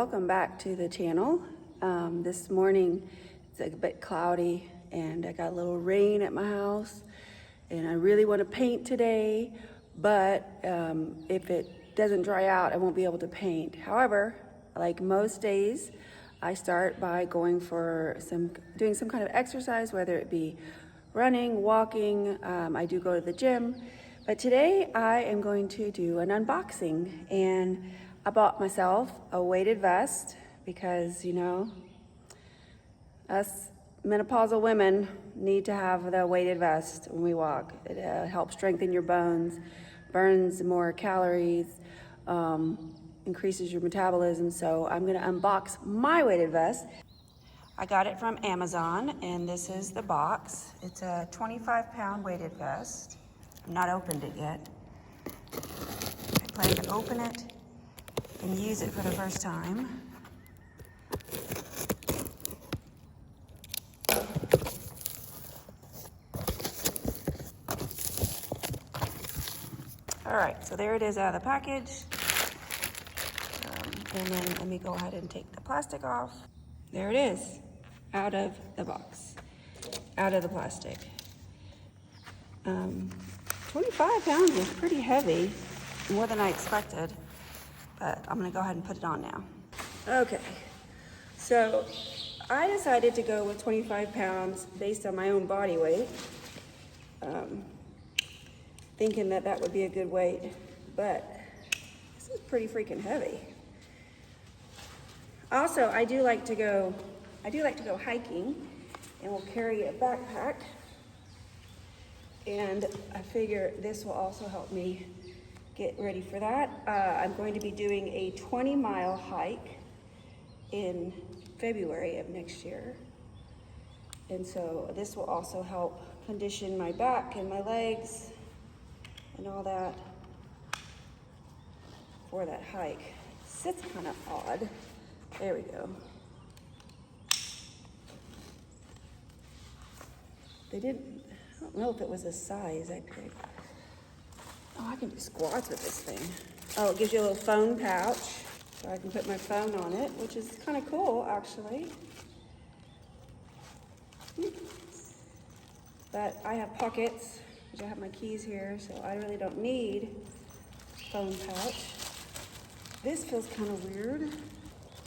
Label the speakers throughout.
Speaker 1: welcome back to the channel. This morning it's a bit cloudy and I got a little rain at my house and I really want to paint today, but if it doesn't dry out I won't be able to paint. However, like most days, I start by doing some kind of exercise, whether it be running, walking. I do go to the gym, but today I am going to do an unboxing, and I bought myself a weighted vest because, you know, us menopausal women need to have the weighted vest when we walk. It helps strengthen your bones, burns more calories, increases your metabolism. So I'm gonna unbox my weighted vest. I got it from Amazon, and this is the box. It's a 25-pound weighted vest. I've not opened it yet. I plan to open it and use it for the first time. All right, so there it is out of the package. And then let me go ahead and take the plastic off. There it is, out of the box, out of the plastic. 25 pounds is pretty heavy, more than I expected, but I'm gonna go ahead and put it on now. Okay, so I decided to go with 25 pounds based on my own body weight, thinking that that would be a good weight, but this is pretty freaking heavy. Also, I do like to go hiking, and we'll carry a backpack. And I figure this will also help me get ready for that. I'm going to be doing a 20-mile hike in February of next year. And so this will also help condition my back and my legs and all that for that hike. It sits kind of odd. There we go. I don't know if it was a size I could. Oh, I can do squats with this thing. Oh, it gives you a little phone pouch, so I can put my phone on it, which is kind of cool, actually. But I have pockets, which I have my keys here, so I really don't need a phone pouch. This feels kind of weird.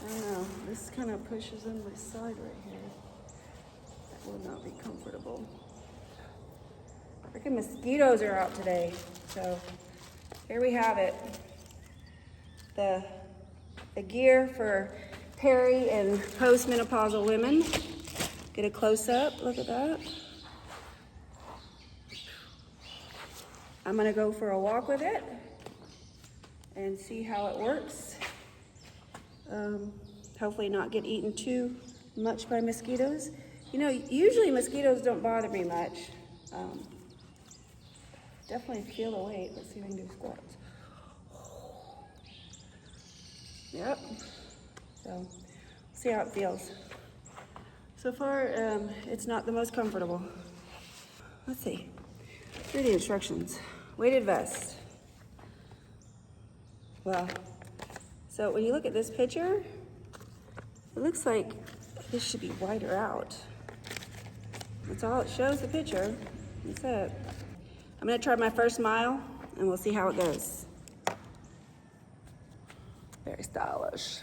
Speaker 1: I don't know, this kind of pushes on my side right here. That will not be comfortable. Freaking mosquitoes are out today. So here we have it. The gear for peri and postmenopausal women. Get a close up, look at that. I'm gonna go for a walk with it and see how it works. Hopefully not get eaten too much by mosquitoes. You know, usually mosquitoes don't bother me much. Definitely feel the weight. Let's see if I can do squats. Yep. So, see how it feels. So far, it's not the most comfortable. Let's see. Here are the instructions. Weighted vest. Well, so when you look at this picture, it looks like this should be wider out. That's all it shows, the picture. That's it. I'm gonna try my first mile and we'll see how it goes. Very stylish.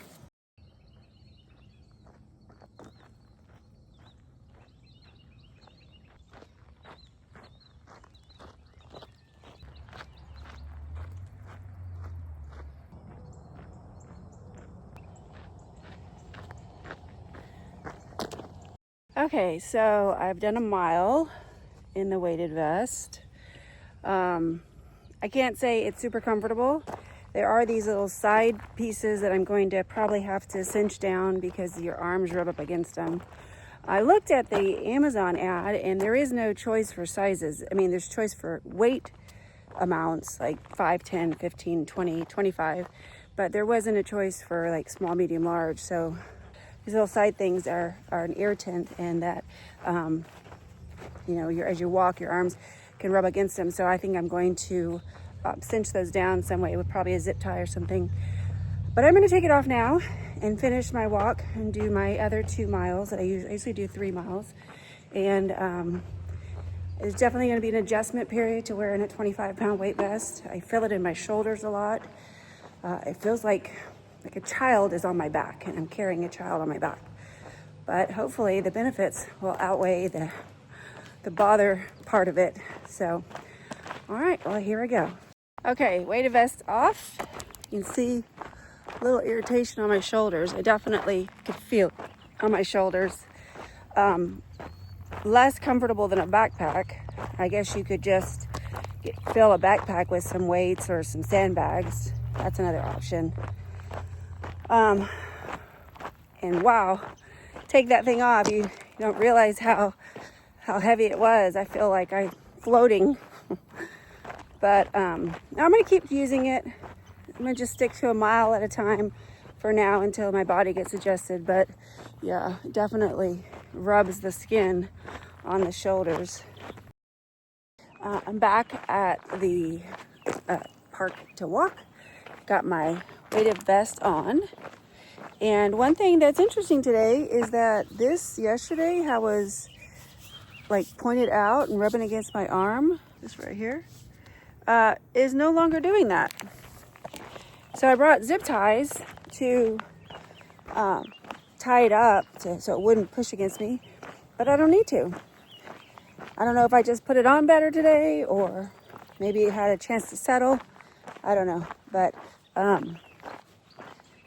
Speaker 1: Okay, so I've done a mile in the weighted vest. I can't say it's super comfortable. There are these little side pieces that I'm going to probably have to cinch down because your arms rub up against them. I looked at the Amazon ad and there is no choice for sizes. I mean, there's choice for weight amounts like 5, 10, 15, 20, 25, but there wasn't a choice for like small, medium, large. So these little side things are an irritant, and that, you know, as you walk, your arms can rub against them. So I think I'm going to cinch those down some way with probably a zip tie or something. But I'm going to take it off now and finish my walk and do my other 2 miles that I usually do 3 miles. And it's definitely going to be an adjustment period to wearing a 25-pound weight vest. I feel it in my shoulders a lot. It feels like a child is on my back, and I'm carrying a child on my back. But hopefully the benefits will outweigh the bother part of it. So, all right, well, here we go. Okay, weighted vest off. You can see a little irritation on my shoulders. I definitely could feel on my shoulders. Less comfortable than a backpack. I guess you could just fill a backpack with some weights or some sandbags. That's another option. And wow, take that thing off, you don't realize how heavy it was. I feel like I'm floating. But I'm gonna keep using it. I'm gonna just stick to a mile at a time for now until my body gets adjusted. But yeah, it definitely rubs the skin on the shoulders. I'm back at the park to walk. Got my weighted vest on. And one thing that's interesting today is that yesterday I was like pointed out and rubbing against my arm, this right here, is no longer doing that. So I brought zip ties to tie it up so it wouldn't push against me, but I don't need to. I don't know if I just put it on better today or maybe it had a chance to settle. I don't know, but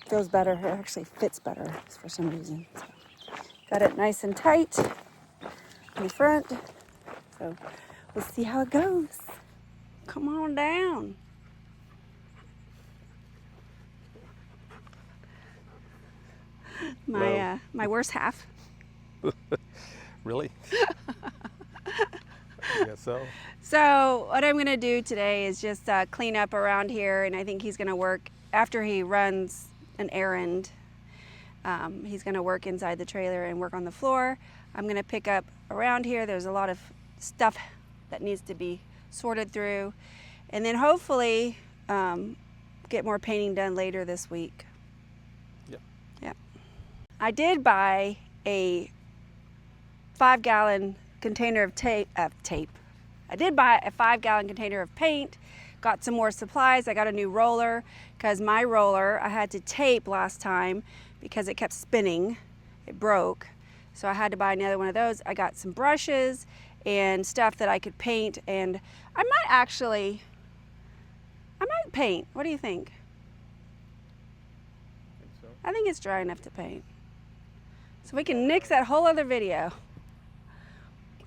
Speaker 1: feels better. It actually fits better for some reason. So, got it nice and tight in the front. So we'll see how it goes. Come on down. My worst half.
Speaker 2: Really? I guess so.
Speaker 1: So what I'm gonna do today is just clean up around here, and I think he's gonna work after he runs an errand. He's gonna work inside the trailer and work on the floor. I'm gonna pick up around here. There's a lot of stuff that needs to be sorted through, and then hopefully get more painting done later this week.
Speaker 2: Yep.
Speaker 1: Yeah. I did buy a 5-gallon container of tape. I did buy a 5-gallon container of paint, got some more supplies. I got a new roller because my roller I had to tape last time because it kept spinning. It broke. So I had to buy another one of those. I got some brushes and stuff that I could paint, and I might paint. What do you think? I think it's dry enough to paint. So we can nix that whole other video.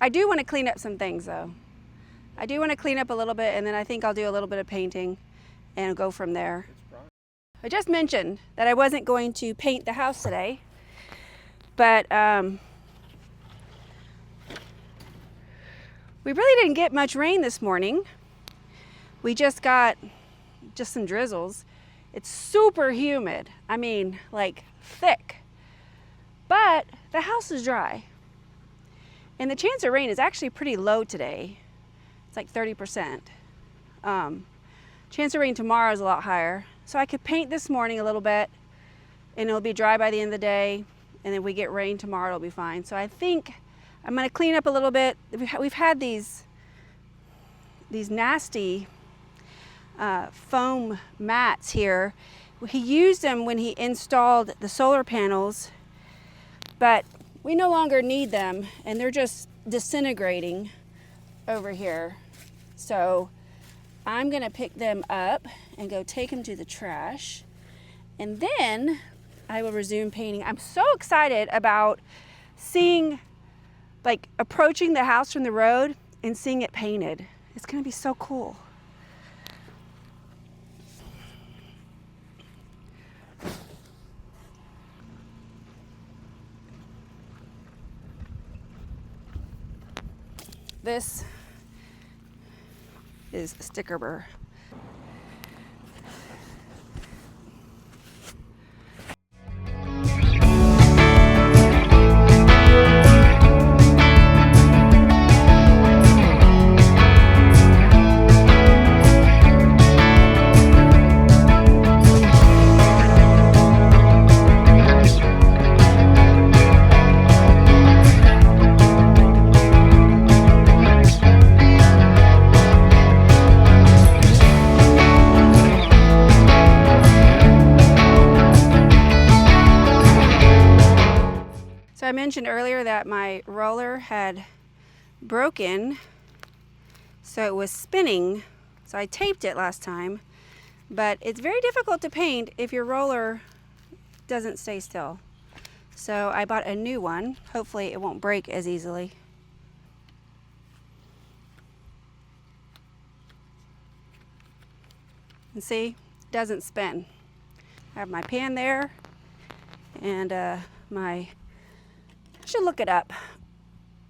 Speaker 1: I do want to clean up some things though. I do want to clean up a little bit, and then I think I'll do a little bit of painting and go from there. I just mentioned that I wasn't going to paint the house today, but we really didn't get much rain this morning. We just got some drizzles. It's super humid. I mean, like thick. But the house is dry. And the chance of rain is actually pretty low today. It's like 30%. Chance of rain tomorrow is a lot higher. So I could paint this morning a little bit, and it'll be dry by the end of the day. And then we get rain tomorrow, it'll be fine. So I think I'm gonna clean up a little bit. We've had these nasty foam mats here. He used them when he installed the solar panels, but we no longer need them, and they're just disintegrating over here. So I'm gonna pick them up and go take them to the trash, and then I will resume painting. I'm so excited about seeing, like, approaching the house from the road and seeing it painted. It's gonna be so cool. This is Sticker Burr.
Speaker 2: mentioned earlier that my roller had broken, so it was spinning. So I taped it last time, but it's very difficult to paint if your roller doesn't stay still. So I bought a new one. Hopefully it won't break as easily. And see, it doesn't spin. I have my pan there, and I should look it up.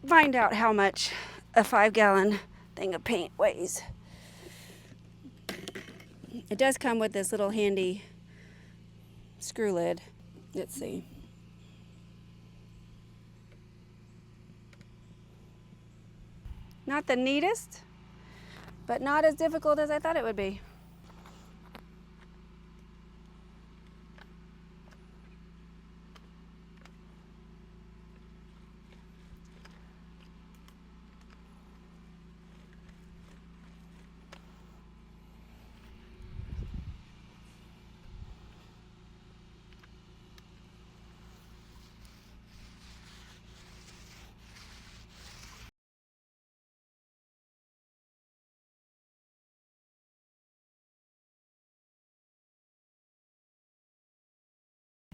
Speaker 2: Find out how much a 5-gallon thing of paint weighs. It does come with this little handy screw lid. Let's see. Not the neatest, but not as difficult as I thought it would be.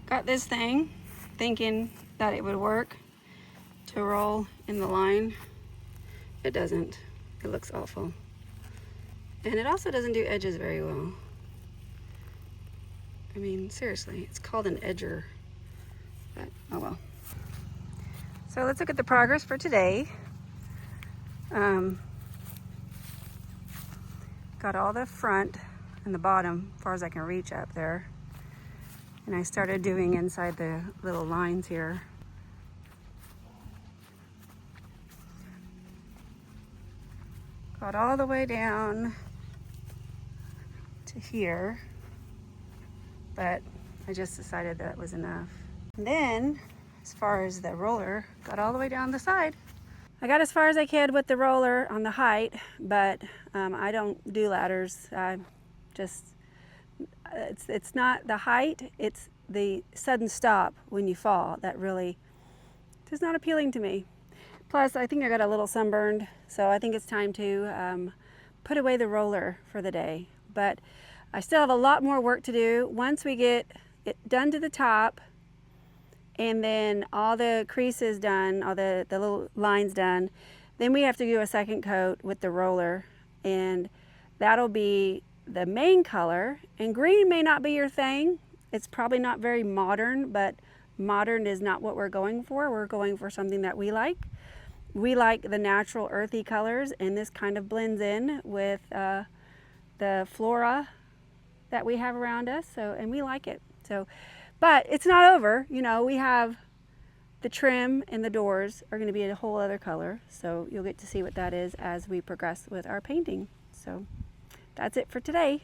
Speaker 2: Got this thing thinking that it would work to roll in the line. It doesn't. It looks awful. And it also doesn't do edges very well. I mean, seriously, it's called an edger, but oh well. So let's look at the progress for today. Got all the front and the bottom as far as I can reach up there. And I started doing inside the little lines here. Got all the way down to here, but I just decided that was enough. And then, as far as the roller, got all the way down the side. I got as far as I could with the roller on the height, but I don't do ladders. I just, it's not the height, it's the sudden stop when you fall that really is not appealing to me. Plus, I think I got a little sunburned, so I think it's time to put away the roller for the day. But I still have a lot more work to do. Once we get it done to the top, and then all the creases done, all the little lines done, then we have to do a second coat with the roller, and that'll be the main color. And green may not be your thing. It's probably not very modern, but modern is not what we're going for. We're going for something that we like. We like the natural earthy colors, and this kind of blends in with the flora that we have around us, so, and we like it. So, but it's not over. You know, we have the trim and the doors are going to be a whole other color, so you'll get to see what that is as we progress with our painting. So that's it for today.